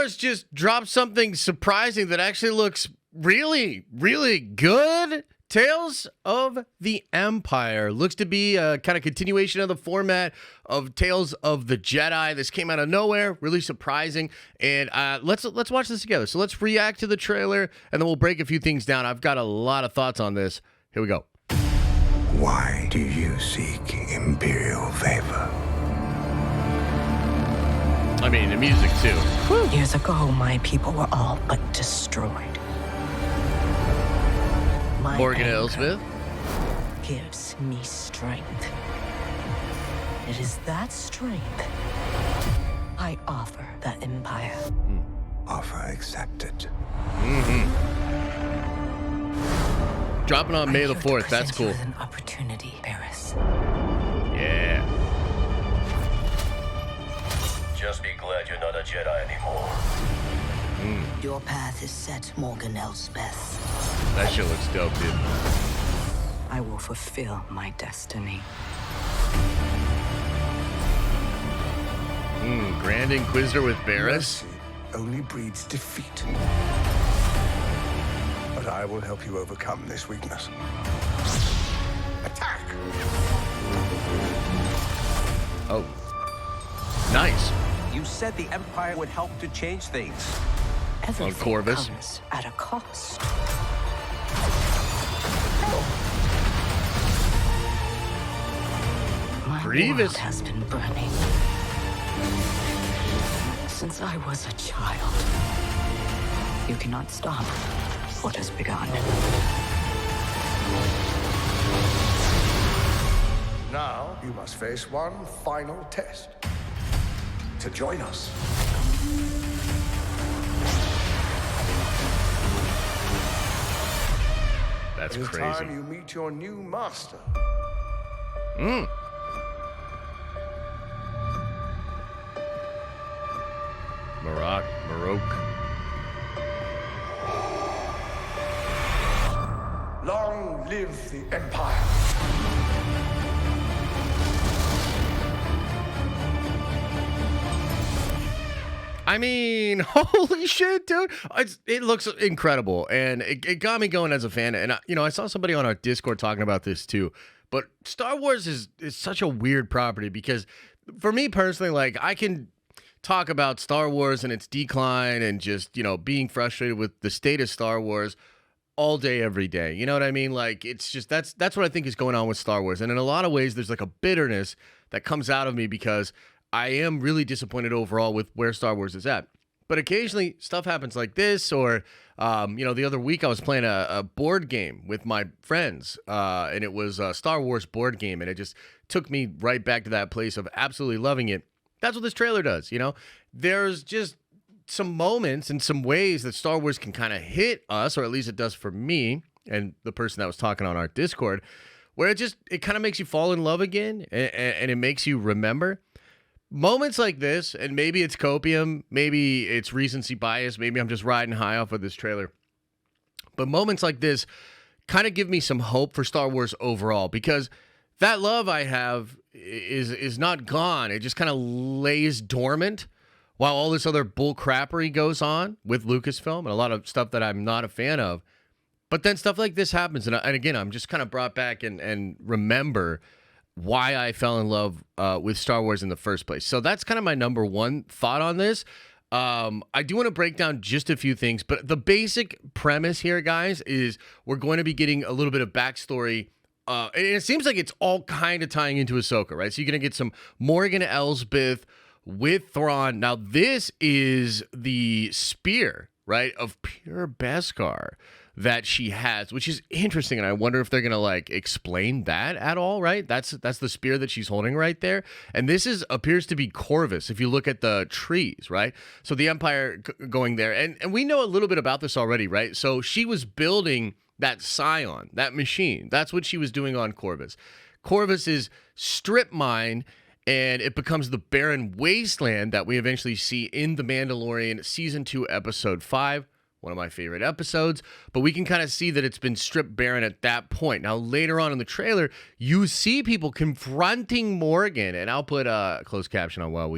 Wars just dropped something surprising that actually looks really, really good. Tales of the Empire looks to be a kind of continuation of the format of Tales of the Jedi. This came out of nowhere, really surprising, and let's watch this together. So let's react to the trailer, and then we'll break a few things down. I've got a lot of thoughts on this. Here we go. Why do you seek imperial favor? I mean, the music too. Whew. Years ago, my people were all but destroyed. My Morgan anger Elsbeth gives me strength. It is that strength I offer the Empire. Offer accepted. dropping on May the 4th. That's cool. An opportunity, Barris. Yeah. Just be glad you're not a Jedi anymore. Your path is set, Morgan Elsbeth. That shit looks dope, dude. I will fulfill my destiny. Grand Inquisitor with Barris. Mercy only breeds defeat. But I will help you overcome this weakness. Attack! Oh. Nice. You said the Empire would help to change things. Everything Corvus. comes at a cost. My Grievous. world has been burning since I was a child. You cannot stop what has begun. Now you must face one final test. To join us. That's It is crazy. time you meet your new master. Maroc. Long live the Empire. I mean, holy shit, dude. It looks incredible, and it got me going as a fan. And, I saw somebody on our Discord talking about this, too. But Star Wars is such a weird property because, for me personally, like, I can talk about Star Wars and its decline and just, being frustrated with the state of Star Wars all day, every day. You know what I mean? Like, it's just, that's what I think is going on with Star Wars. And in a lot of ways, there's like a bitterness that comes out of me because I am really disappointed overall with where Star Wars is at. But occasionally stuff happens like this, or, the other week I was playing a board game with my friends, and it was a Star Wars board game, and it just took me right back to that place of absolutely loving it. That's what this trailer does, There's just some moments and some ways that Star Wars can kind of hit us, or at least it does for me and the person that was talking on our Discord, where it kind of makes you fall in love again, and it makes you remember. Moments like this, and maybe it's copium, maybe it's recency bias, maybe I'm just riding high off of this trailer, but moments like this kind of give me some hope for Star Wars overall, because that love I have is not gone. It just kind of lays dormant while all this other bull crappery goes on with Lucasfilm and a lot of stuff that I'm not a fan of. But then stuff like this happens, and again, I'm just kind of brought back and remember why I fell in love with Star Wars in the first place. So that's kind of my number one thought on this. I do want to break down just a few things, but the basic premise here, guys, is we're going to be getting a little bit of backstory. And it seems like it's all kind of tying into Ahsoka, right? So you're going to get some Morgan Elsbeth with Thrawn. Now, this is the spear, right, of pure Beskar that she has, which is interesting, and I wonder if they're gonna explain that at all, right? That's the spear that she's holding right there, and this appears to be Corvus if you look at the trees, right? So the Empire going there, and we know a little bit about this already, right? So she was building that Scion, that machine. That's what she was doing on Corvus. Corvus is strip mine, and it becomes the barren wasteland that we eventually see in The Mandalorian Season 2, Episode 5. One of my favorite episodes, but we can kind of see that it's been stripped barren at that point. Now, later on in the trailer, you see people confronting Morgan, and I'll put a closed caption on while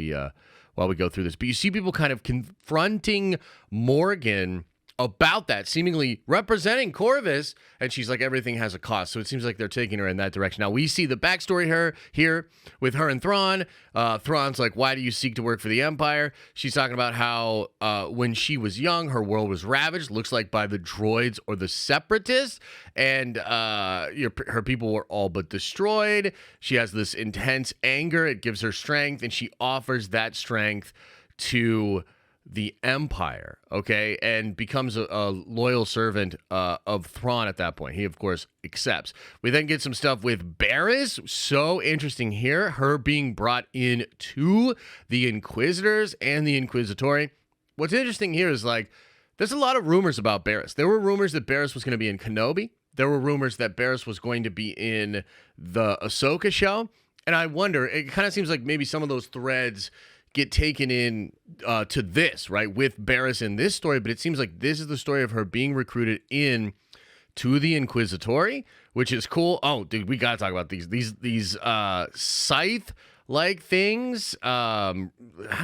while we go through this. But you see people kind of confronting Morgan about that, seemingly representing Corvus, and she's like, everything has a cost. So it seems like they're taking her in that direction. Now, we see the backstory here with her and Thrawn. Thrawn's like, why do you seek to work for the Empire? She's talking about how when she was young, her world was ravaged, looks like by the droids or the Separatists, and her people were all but destroyed. She has this intense anger. It gives her strength, and she offers that strength to the Empire, okay, and becomes a loyal servant of Thrawn at that point. He, of course, accepts. We then get some stuff with Barriss. So interesting here, her being brought in to the Inquisitors and the Inquisitori. What's interesting here is, like, there's a lot of rumors about Barriss. There were rumors that Barriss was going to be in Kenobi. There were rumors that Barriss was going to be in the Ahsoka show. And I wonder, it kind of seems like maybe some of those threads get taken in to this, right, with Barriss in this story, but it seems like this is the story of her being recruited in to the Inquisitori, which is cool. Oh, dude, we gotta talk about these scythe-like things. I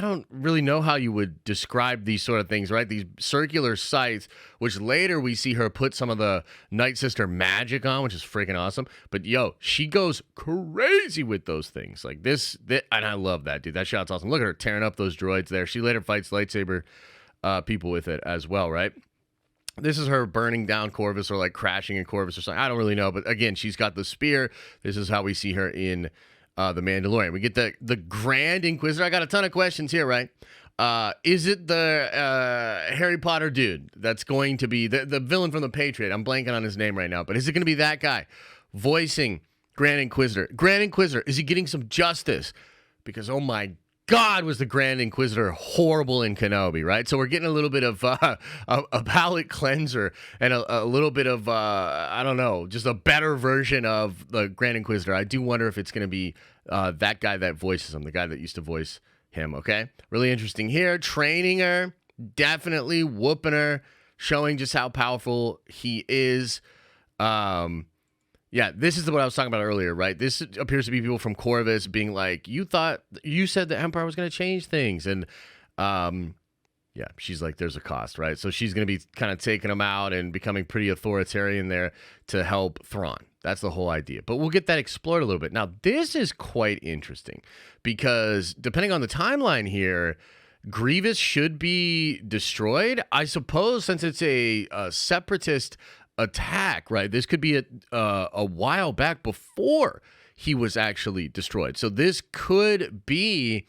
don't really know how you would describe these sort of things, right? These circular scythes, which later we see her put some of the Night Sister magic on, which is freaking awesome. But yo, she goes crazy with those things. Like this, and I love that, dude. That shot's awesome. Look at her tearing up those droids there. She later fights lightsaber people with it as well, right? This is her burning down Corvus, or like crashing in Corvus or something. I don't really know, but again, she's got the spear. This is how we see her in The Mandalorian. We get the Grand Inquisitor. I got a ton of questions here, right? Is it the Harry Potter dude that's going to be the villain from The Patriot? I'm blanking on his name right now, but is it going to be that guy voicing Grand Inquisitor? Grand Inquisitor, is he getting some justice? Because, oh my God, was the Grand Inquisitor horrible in Kenobi, right? So we're getting a little bit of a palate cleanser and a little bit of, I don't know, just a better version of the Grand Inquisitor. I do wonder if it's going to be that guy that voices him, the guy that used to voice him, okay? Really interesting here. Training her, definitely whooping her, showing just how powerful he is. Yeah, this is what I was talking about earlier, right? This appears to be people from Corvus being like, you said the Empire was going to change things. And yeah, she's like, there's a cost, right? So she's going to be kind of taking them out and becoming pretty authoritarian there to help Thrawn. That's the whole idea. But we'll get that explored a little bit. Now, this is quite interesting because depending on the timeline here, Grievous should be destroyed. I suppose since it's a separatist attack, right? This could be a while back before he was actually destroyed. So this could be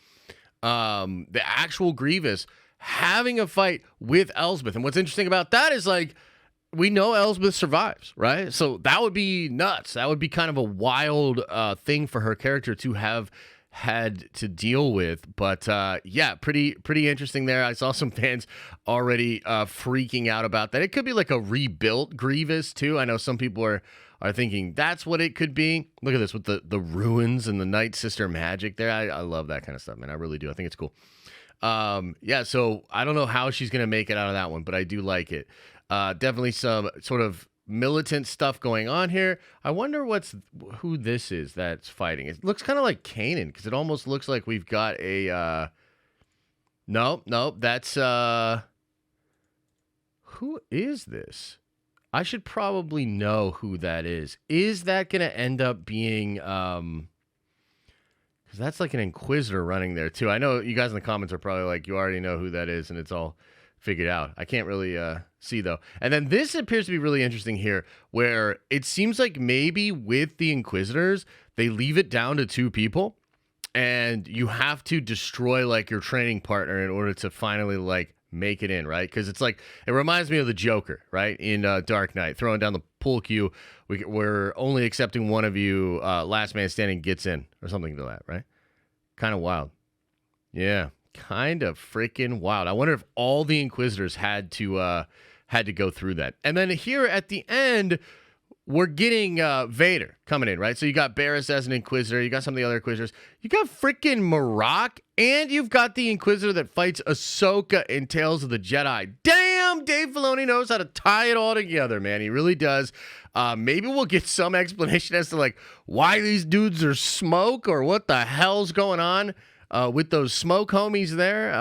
the actual Grievous having a fight with Elsbeth. And what's interesting about that is, like, we know Elsbeth survives, right? So that would be nuts. That would be kind of a wild thing for her character to have had to deal with. But yeah, pretty interesting there. I saw some fans already freaking out about that. It could be like a rebuilt Grievous too. I know some people are thinking that's what it could be. Look at this with the ruins and the Night Sister magic there. I love that kind of stuff, man. I really do. I think it's cool. Yeah, so I don't know how she's gonna make it out of that one, but I do like it. Definitely some sort of militant stuff going on here. I wonder who this is that's fighting. It looks kind of like Kanan, because it almost looks like we've got a no, that's who is this? I should probably know who that is. Is that gonna end up being because that's like an Inquisitor running there too? I know you guys in the comments are probably like, you already know who that is, and it's all figured out. I can't really see though. And then this appears to be really interesting here, where it seems like maybe with the Inquisitors, they leave it down to 2 people, and you have to destroy like your training partner in order to finally like make it in, right? Because it's like, it reminds me of the Joker, right? In Dark Knight, throwing down the pool cue. We're only accepting one of you. Last man standing gets in, or something to that, right? Kind of wild. Yeah. Kind of freaking wild. I wonder if all the Inquisitors had to go through that. And then here at the end, we're getting Vader coming in, right? So you got Barriss as an Inquisitor. You got some of the other Inquisitors. You got freaking Marok, and you've got the Inquisitor that fights Ahsoka in Tales of the Jedi. Damn, Dave Filoni knows how to tie it all together, man. He really does. Maybe we'll get some explanation as to like why these dudes are smoke or what the hell's going on. with those smoke homies there.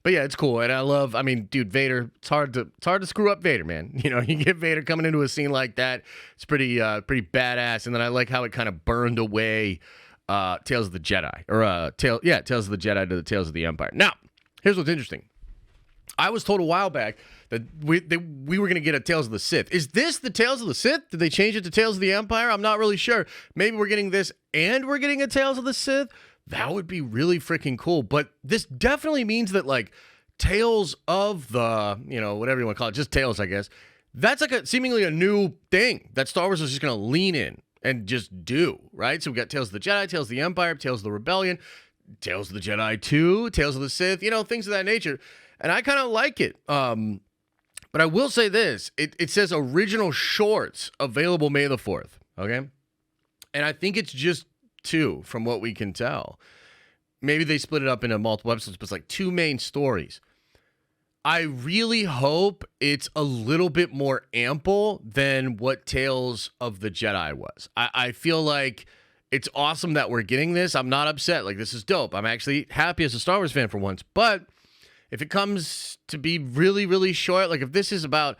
But yeah, it's cool, and I mean, dude, Vader. It's hard to screw up Vader, man. You know, you get Vader coming into a scene like that. It's pretty badass. And then I like how it kind of burned away Tales of the Jedi, or Tales of the Jedi to the Tales of the Empire. Now, here's what's interesting. I was told a while back that we were going to get a Tales of the Sith. Is this the Tales of the Sith? Did they change it to Tales of the Empire? I'm not really sure. Maybe we're getting this and we're getting a Tales of the Sith. That would be really freaking cool. But this definitely means that, like, Tales of the, whatever you want to call it, just Tales, I guess. That's like seemingly a new thing that Star Wars is just going to lean in and just do, right? So we got Tales of the Jedi, Tales of the Empire, Tales of the Rebellion, Tales of the Jedi 2, Tales of the Sith, things of that nature. And I kind of like it. But I will say this. It says original shorts available May the 4th, okay? And I think it's just 2 from what we can tell. Maybe they split it up into multiple episodes, but it's like 2 main stories. I really hope it's a little bit more ample than what Tales of the Jedi was. I feel like it's awesome that we're getting this. I'm not upset. Like, this is dope. I'm actually happy as a Star Wars fan for once. But if it comes to be really, really short, like if this is about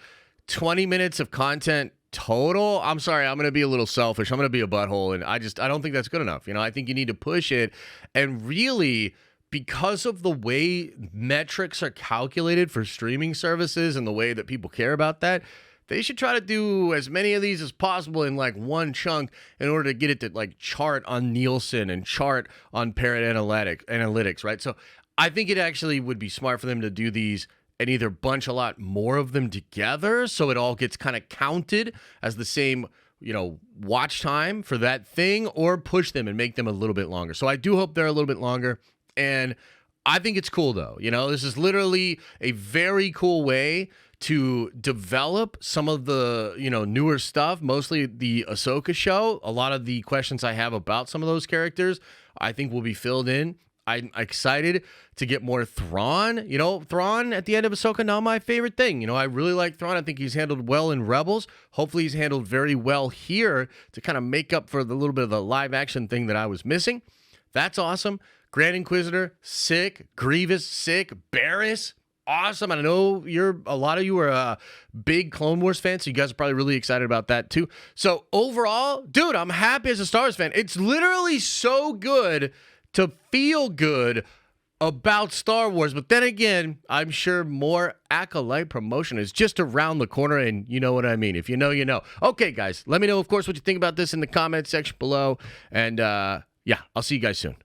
20 minutes of content total, I'm sorry, I'm going to be a little selfish. I'm going to be a butthole. And I don't think that's good enough. I think you need to push it. And really, because of the way metrics are calculated for streaming services and the way that people care about that, they should try to do as many of these as possible in like one chunk in order to get it to like chart on Nielsen and chart on Parrot Analytics, right? So I think it actually would be smart for them to do these and either bunch a lot more of them together so it all gets kind of counted as the same, watch time for that thing, or push them and make them a little bit longer. So I do hope they're a little bit longer. And I think it's cool, though. This is literally a very cool way to develop some of the, newer stuff, mostly the Ahsoka show. A lot of the questions I have about some of those characters, I think will be filled in. I'm excited to get more Thrawn. Thrawn at the end of Ahsoka, not my favorite thing. I really like Thrawn. I think he's handled well in Rebels. Hopefully he's handled very well here to kind of make up for the little bit of the live action thing that I was missing. That's awesome. Grand Inquisitor, sick. Grievous, sick. Barriss, awesome. And I know a lot of you are big Clone Wars fans, so you guys are probably really excited about that too. So overall, dude, I'm happy as a Star Wars fan. It's literally so good to feel good about Star Wars. But then again, I'm sure more Acolyte promotion is just around the corner, and you know what I mean. If you know, you know. Okay, guys, let me know, of course, what you think about this in the comments section below. And yeah, I'll see you guys soon.